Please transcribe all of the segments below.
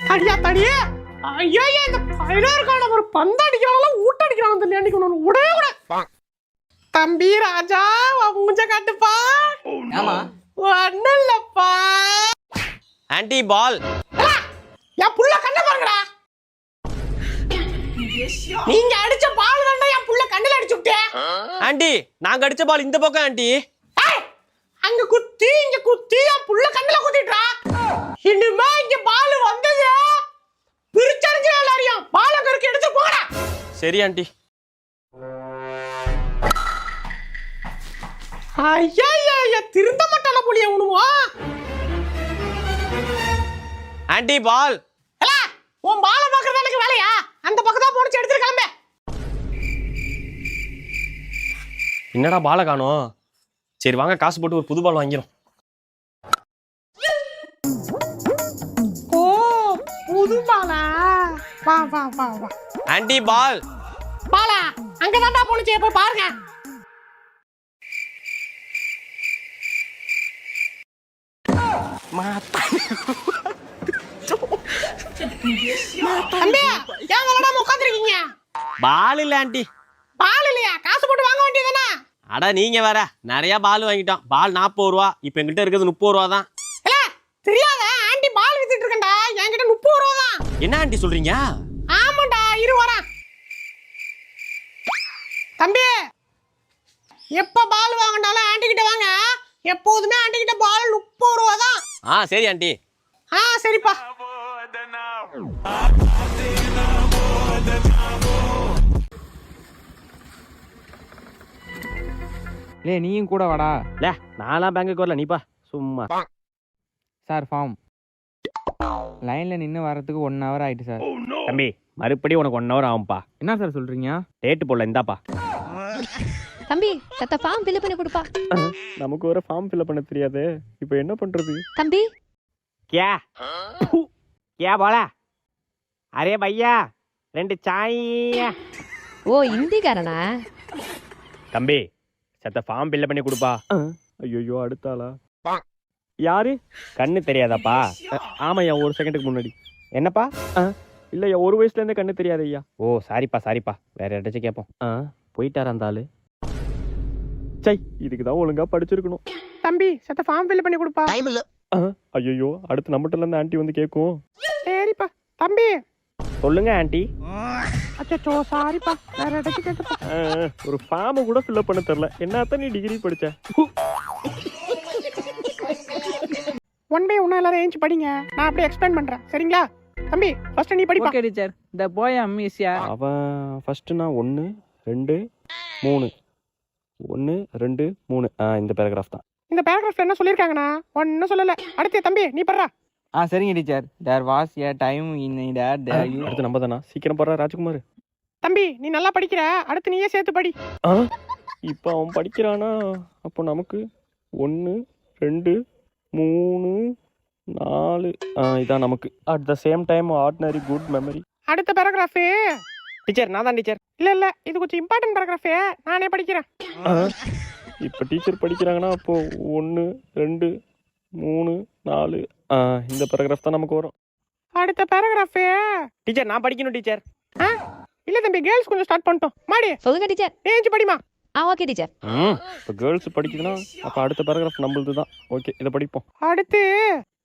தடியா தடியே ஐயோ இந்த பைரர்கான ஒரு பந்து அடிக்கிறாங்களா ஊட்ட அடிக்கிறாங்க தள்ளி அடிக்கணும் உடே உட தம்பி ராஜா மூஞ்ச காட்டுப்பா ஆமா ஒண்ணும் இல்லப்பா ஆன்ட்டி பால் என் புள்ள கண்ணை பாருங்கடா நீங்க அடிச்ச பால் தானே என் புள்ள கண்ணுல அடிச்சு விட்டேன் ஆன்ட்டி நாங்க அடிச்ச பால் இந்த பக்கம் ஆன்ட்டி அங்க குத்தி இங்க குத்தி என் புள்ள கண்ணுல குத்திட்டா இனிமே இங்க பால் வந்தது பிரிச்சறிஞ்சு எல்லாரையும் பால் கருக்கு எடுத்து போடா சரி ஆன்ட்டி ஐயா திருந்த மாட்டான புளிய உணுவா ஆன்ட்டி பால் உன் பாலை பாக்குறது எனக்கு வேலையா அந்த பக்கம் தான் போனிச்சு எடுத்துட்டு கிளம்பு என்னடா பாலை காணோம் சரி வாங்க காசு போட்டு ஒரு புது பால் வாங்கிரும் ஓ புது பாலா வா வா வா வா ஆன்ட்டி பால் பாலா அங்கதான்டா போனிச்சு போய் பாருங்க தம்பி ஏன் விளையாடாம உட்காந்துருக்கீங்க பால் இல்ல ஆன்ட்டி பால் இல்லையா காசு போட்டு வாங்க வேண்டியதுதானே அட நீங்க வேற நிறைய பால் வாங்கிட்டோம் பால் 40 ரூபா இப்ப எங்கிட்ட இருக்கிறது 30 ரூபா தான் இல்ல தெரியாத ஆண்டி பால் வித்துட்டு இருக்கேன்டா என்கிட்ட 30 ரூபா தான் என்ன ஆன்ட்டி சொல்றீங்க ஆமாண்டா இரு வரேன் தம்பி எப்ப பால் வாங்கினாலும் ஆண்டி கிட்ட வாங்க எப்போதுமே ஆண்டி கிட்ட பால் 30 ரூபா தான் சரி ஆன்ட்டி சரிப்பா லே நீயும் கூட வாடா லே நான்லாம் பேங்குக்கு வரல நீப்பா சும்மா சார் ஃபார்ம் லைன்ல நின்று வரதுக்கு 1 hour ஆயிட்டு சார் தம்பி மறுபடியும் உனக்கு 1 hour ஆகும்பா என்ன சார் சொல்றீங்க டேட்டு போடல இந்தாப்பா தம்பி சத்த ஃபார்ம் ஃபில் பண்ணி கொடுப்பா நமக்கு ஒரு ஃபார்ம் ஃபில் பண்ண தெரியாது இப்போ என்ன பண்றது தம்பி क्या क्या बोला अरे भैया 2 चाय ஓ இந்திக்காரனா தம்பி சத்த ஃபார்ம் ஃபில் பண்ணி கொடுப்பா ஐயோ அடுத்தாளா யாரு கண்ணு தெரியாதாப்பா ஆமாய்யா ஒரு செகண்டுக்கு முன்னாடி என்னப்பா இல்லையா ஒரு வயசுல இருந்தே கண்ணு தெரியாது ஐயா ஓ சாரிப்பா வேற யாராச்சும் கேட்போம் போயிட்டாரா அந்த ஆளு சை இதுக்கு தான் ஒழுங்கா படிச்சிருக்கணும் தம்பி சத்த ஃபார்ம் ஃபில் பண்ணி கொடுப்பா ஐயோ அடுத்து நம்மகிட்ட இருந்து ஆன்ட்டி வந்து கேட்கும் சரிப்பா தம்பி சொல்லுங்க ஆன்ட்டி அச்சோ சாரிப்பா வேற ஏதாச்சும் கேட்டுப்பா ஒரு ஃபார்ம் கூட ஃபில் பண்ண தெரியல என்னத்தான் நீ டிகிரி படிச்ச 1 by 1 எல்லாரும் ஏஞ்சி படிங்க நான் அப்படியே எக்ஸ்பிளைன் பண்றேன் சரிங்களா தம்பி ஃபர்ஸ்ட் நீ படிப்பா okay teacher the poem is யா அவன் ஃபர்ஸ்ட் நான் 1 2 3 1 2 3 இந்த பேராகிராஃப் தான் இந்த பேராகிராஃப்ல என்ன சொல்லிருக்காங்கனா ஒண்ணும் சொல்லல அடுத்து தம்பி நீ படுறா சரிங்க teacher there was a time in that you அடுத்து நம்ம தானா சீக்கிரம் படுறா ராஜ்குமார் தம்பி நீ நல்லா படிக்கிற அடுத்து நீயே சேர்த்து படி இப்போ அவன் படிக்கிறானா அப்போ நமக்கு 1 2 3 4 இதான் நமக்கு at the same time ordinary good memory அடுத்த பேராகிராஃப் டீச்சர் நான் தான் டீச்சர் இல்ல இது கொஞ்சம் இம்பார்ட்டன்ட் பேராகிராஃப் நானே படிக்கிறேன் இப்போ டீச்சர் படிக்கிறாங்கன்னா அப்போ 1 2 3 4 இந்த பேராகிராஃப் தான் நமக்கு வரும் அடுத்த பேராகிராஃப் டீச்சர் நான் படிக்கணும் டீச்சர் இல்ல தம்பி கேர்ள்ஸ் கொஞ்சம் ஸ்டார்ட் பண்ணிட்டோம் மாடி சொல்லுங்க டீச்சர் ஏஞ்சி படிமா ஓகே டீச்சர் இப்போ கேர்ள்ஸ் படிக்குதுன்னா அப்போ அடுத்த பேராகிராஃப் நம்மளுது தான் ஓகே இதை படிப்போம் அடுத்து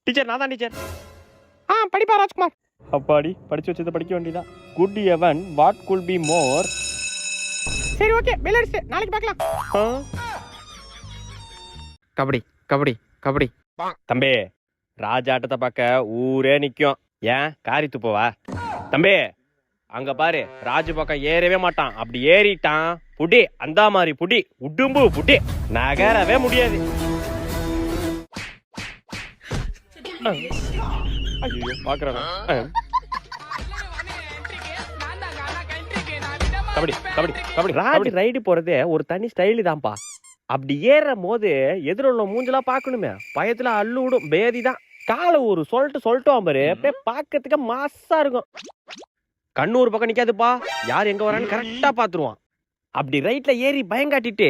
டீச்சர் நான் தான் டீச்சர் படிப்பா ராஜ்குமார் அப்பாடி படிச்சு வச்சதை படிக்க வேண்டியதா குட் எவன் வாட் குல் பி மோர் சரி ஓகே பெல் அடிச்சு நாளைக்கு பார்க்கலாம் கபடி கபடி கபடி தம்பி ராஜ ஆட்டத்தை பார்க்க ஊரே நிக்கும் ஏன் காரி துப்பவா தம்பி அங்க பாரு ராஜு பக்கம் ஏறவே மாட்டான் அப்படி ஏறிட்டான் புடி அந்த மாதிரி புடி உடும்பு புடி நகரவே முடியாது ஐயோ பாக்குறாங்க கபடி கபடி கபடி ராஜ் ரைடு போறதே ஒரு தனி ஸ்டைலு தான்ப்பா அப்படி ஏறும் போது எதிர உள்ள மூஞ்செல்லாம் பாக்கணுமே பயத்துல அள்ளு விடும் பேதி தான் காலை ஒரு சொல்லிட்டோம் பாரு அப்படியே பாக்கிறதுக்கு மாசா இருக்கும் கண்ணு ஒரு பக்கம் நிக்காதுப்பா யார் எங்க வரான்னு கரெக்டா பாத்துருவான் அப்படி ரைட்ல ஏறி பயங்காட்டிட்டு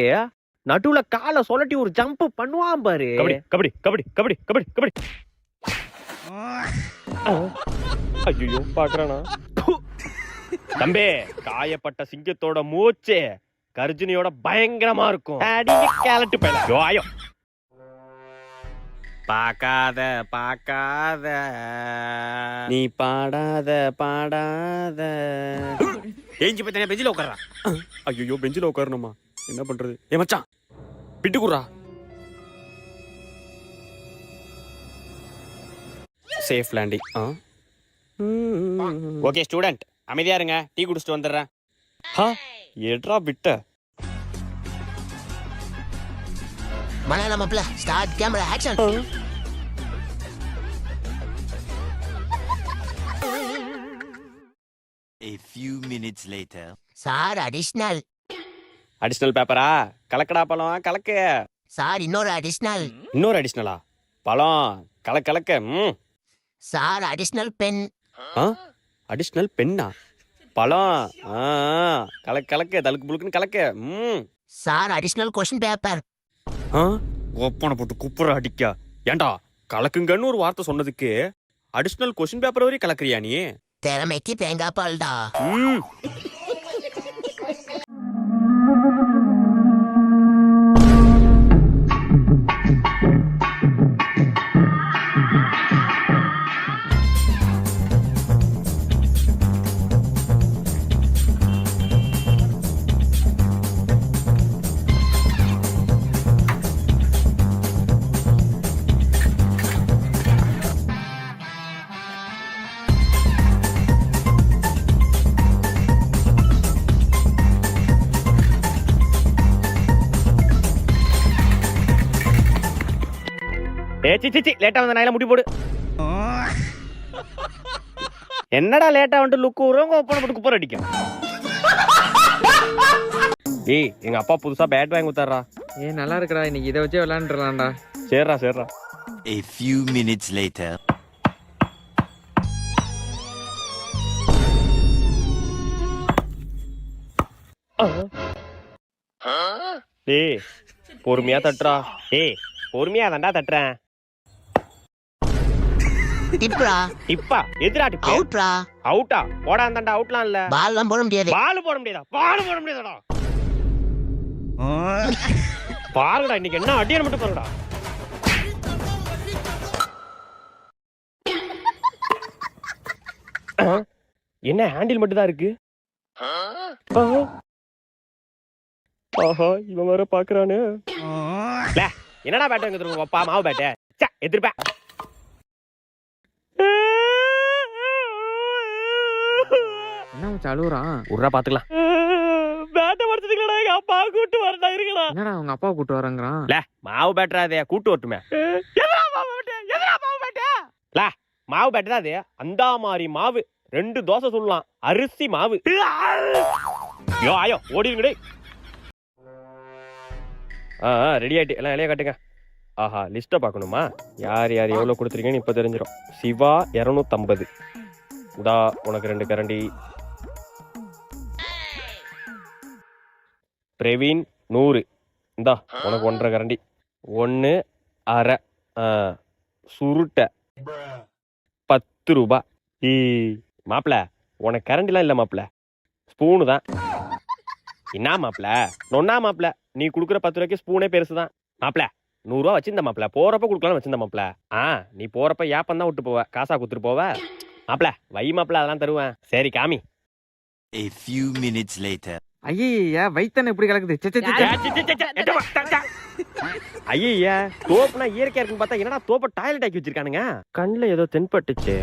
நடுவுல காலை சொல்லட்டி ஒரு ஜம்ப் பண்ணுவான் பாரு கபடி கபடி கபடி கபடி கபடி கபடி ஐயோ பாக்குறானா? தம்பி, காயப்பட்ட சிங்கத்தோட மூச்சு கர்ஜினியோட பயங்கரமா இருக்கும். அடிங்க கேலட்டு பையல. யோயோ. பாக்காத பாக்காத நீ பாடாத பாடாத. ஏஞ்சி பத்தின பெஞ்சில உட்கார்றா. ஐயோ பெஞ்சில உட்காரணுமா? என்ன பண்றது? ஏ மச்சான் பிட்டு குடுறா. Safe landing. ஓகே ஸ்டூடெண்ட், அமைதியா இருங்க, டீ குடிச்சிட்டு வந்துடுறேன். ஏட்ரா விட்ட. மலையாள மாப்பிள்ள start camera action. A few minutes later. Sir additional. Additional பேப்பரா? கலக்கடா பழம் கலக்கு. சார் இன்னொரு அடிஷனல். இன்னொரு அடிஷனலா? பழம் கலக்க. Sir additional pen. அடிஷனல் பென்னா? பழம் கலக்க தலுக்கு புழுக்குன்னு கலக்க. Sir additional question paper. ஒப்பனை போட்டு குப்புற அடிக்கா. ஏண்டா கலக்குங்கன்னு ஒரு வார்த்தை சொன்னதுக்கு அடிஷனல் கொஸ்டின் பேப்பர் வரையும் கலக்குறியா நீ? திறமைக்கு தேங்காய் பால்டா. லேட்டா வந்த நாயில முடி போடு. என்னடா லேட்டா வந்து லுக்கு ஊறவங்க ஒப்பனை போட்டு குப்பர் அடிக்கும். ஏய், எங்க அப்பா புதுசா பேட் வாங்கி கொடுத்தாரா. நல்லா இருக்குடா, இன்னைக்கு இதை வச்சே விளையாண்டுலாம்டா. சரிடா. A few minutes later. டேய் பொறுமையா தட்டுறா. ஏய் பொறுமையா தான்டா தட்டுறேன். டிப்ரா. டிப்பா? எதுடா டிப்? அவுட்ரா. அவுட்டா? போடா அந்தாண்டா அவுட்லாம் இல்ல. பால்லாம் போட முடியாது. பால் போட முடியாதா? பாருடா இன்னைக்கு என்ன அடியான மட்டும் பாருடா. என்ன ஹேண்டில் மட்டும் தான் இருக்கு? ஆஹா, இவன் வேற பாக்குறானே. என்னடா பேட் வாங்கி தருவோம் அப்பா? மாவு பேட்டை எதிர்ப்ப. என்ன மச்சான் அழுவுறான்? உர்ரா பாத்துக்கலாம். பேட்டை படுத்துக்கலடா, எங்க அப்பா கூட்டு வரதா இருக்கடா. என்னடா உங்க அப்பா கூட்டு வரங்கிறான்? மாவு பேட்டரா அதே கூட்டு வரட்டுமே. மாவு பேட்டர் தான் அது. அந்த மாதிரி மாவு 2 தோசை சொல்லலாம். அரிசி மாவு. ஆயோ ஓடிடுங்கடே. ரெடி ஆயிட்டு எல்லாம் இலைய காட்டுங்க. ஆஹா, லிஸ்ட்டை பார்க்கணுமா? யார் எவ்வளோ கொடுத்துருக்கீங்கன்னு இப்போ தெரிஞ்சிடும். சிவா 250. இந்தா உனக்கு 2 கரண்டி. பிரவீன் 100. இந்தா உனக்கு 1.5 கரண்டி. 1 1/2. சுருட்டை 10 ரூபா. மாப்பிள்ள உனக்கு கரண்டிலாம் இல்லை மாப்பிள்ள, ஸ்பூனு தான். என்ன மாப்பிள்ள நொன்னா மாப்பிள்ள, நீ கொடுக்குற 10 ரூபாய்க்கு ஸ்பூனே பெருசுதான் மாப்பிள்ள. 100 ரூபா வச்சிருந்த மாப்பிள்ள, போறப்ப கொடுக்கலாம்னு வச்சிருந்த மாப்பிள்ள. நீ போறப்ப ஏப்பம் தான் விட்டு போவ, காசா குத்துட்டு போவ மாப்பிள்ள. வை மாப்பிள்ள, அதெல்லாம் தருவேன். சரி காமி. A few minutes later. ஐயா வைத்தனை எப்படி கலக்குது? ஐயா தோப்புனா இயற்கையா இருக்குன்னு பார்த்தா என்னடா தோப்ப டாய்லெட் ஆக்கி வச்சிருக்கானுங்க. கண்ணுல ஏதோ தென்பட்டுச்சு.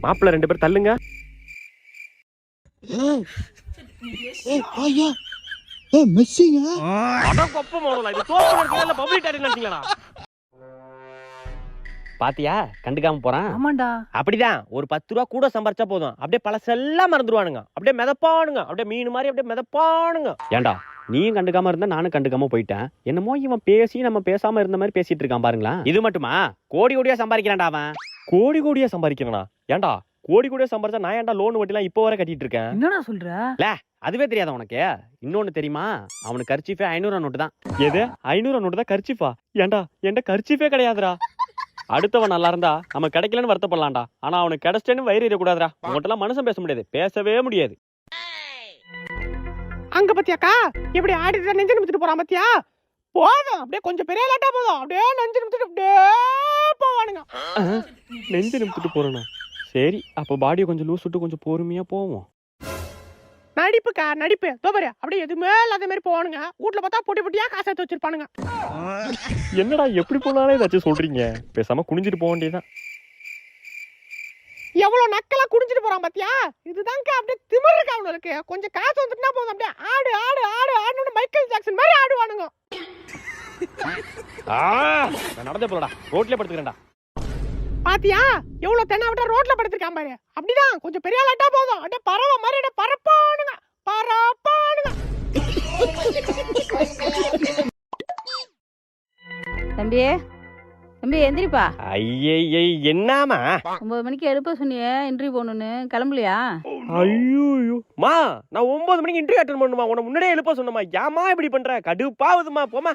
மாப்பிள்ள 2 பேர் தள்ளுங்க. பாத்தியா கண்டுக்காம போறான். ஆமாண்டா. அப்படிதான் ஒரு 10 ரூபா கூட சம்பாரிச்சா போதும், அப்படியே பழசெல்லாம் மறந்துடுவானுங்க. அப்படியே மிதப்பானுங்க, அப்படியே மீன் மாதிரி அப்படியே மிதப்பானுங்க. ஏண்டா நீயும் கண்டுக்காம இருந்தா நானும் கண்டுக்காம போயிட்டேன். என்னமோ இவன் பேசி நம்ம பேசாம இருந்த மாதிரி பேசிட்டு இருக்கான் பாருங்களா. இது மட்டுமா? கோடி கோடியா சம்பாதிக்கிறான்டா அவன். கோடி கோடியா சம்பாதிக்கிறானா? ஏண்டா கோடி கோடியா சம்பாரிச்சா நான் ஏன்டா லோன் வட்டிலாம் இப்போ வரை கட்டிட்டு இருக்கேன்? என்னடா சொல்ற? அதுவே தெரியாத உனக்கு? இன்னொன்னு தெரியுமா? அவனுக்கு கர்ச்சீஃபே 500 நோட்டு தான். எது 500 நோட்டு தான் கர்ச்சீஃபா? ஏண்டா என்கிட்ட கர்ச்சீஃபே கிடையாதுடா. அடுத்தவன் நல்லா இருந்தா நம்ம கிடைக்கலன்னு வருத்தப்படலாம்டா. ஆனா அவனுக்கு கிடைச்சேன்னு வயிறு எறியக்கூடாதுடா. உங்கள்கிட்ட எல்லாம் மனுஷன் பேச முடியாது, பேசவே முடியாது. அங்க பத்தியாக்கா எப்படி ஆடிட்டு நெஞ்சு நிமித்திட்டு போறான் பத்தியா? போதும் அப்படியே கொஞ்சம் பெரிய லாட்டா போதும் அப்படியே நெஞ்சு நிமித்திட்டு அப்படியே போவானுங்க. நெஞ்சு நிமித்திட்டு போறேனா? சரி, அப்ப பாடியை கொஞ்சம் லூஸ் விட்டு கொஞ்சம் பொறுமையா போவோம். நடிப்புக்கா நடிப்பு தோபரு அப்படியே எதுவுமே இல்லாத மாதிரி போவானுங்க. வீட்டுல பார்த்தா பொட்டி பொட்டியா காசு எடுத்து வச்சிருப்பானுங்க. என்னடா எப்படி போனாலே ஏதாச்சும் சொல்றீங்க? பேசாம குனிஞ்சிட்டு போக வேண்டியதான். எவ்வளவு நக்கலா குடிஞ்சிட்டு போறான் பாத்தியா? இதுதான்க்கா அப்படியே திமிரு இருக்கா அவனுக்கு. கொஞ்சம் காசு வந்துட்டுனா போதும் அப்படியே ஆடு ஆடு ஆடு ஆடுன்னு மைக்கேல் ஜாக்சன் மாதிரி ஆடுவானுங்க. நான் நடந்தே போலடா, ரோட்லயே படுத்துக்கிறேன்டா. பாத்தியா எவ்வளவு தென்னை விட்டா ரோட்ல படுத்திருக்கான் பாரு. அப்படிதான் கொஞ்சம் பெரிய லாட்டா போதும் அப்படியே பறவை மாதிரி அப்படியே பறப்பானுங்க பறப்பானுங்க. தம்பி தம்பி எந்திரிப்பா. ஐயே என்னமா 9 மணிக்கு எழுப்ப சொன்னியே இன்டர்வியூ போகணுன்னு, கிளம்பலையா? ஐயோ மா, நான் 9 மணிக்கு இன்டர்வியூ அட்டெண்ட் பண்ணுமா? உன்னை முன்னாடியே எழுப்ப சொன்னமா? ஏமா இப்படி பண்ற? கடுப்பாவுதுமா, போமா.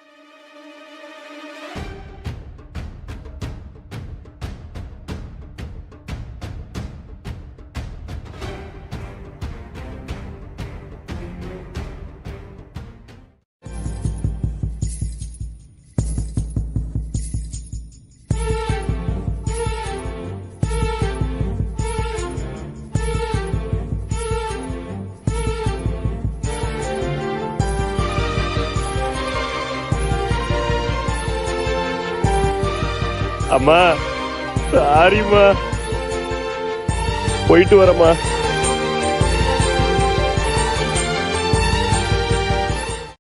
அம்மா சாரிம்மா, போயிட்டு வரமா.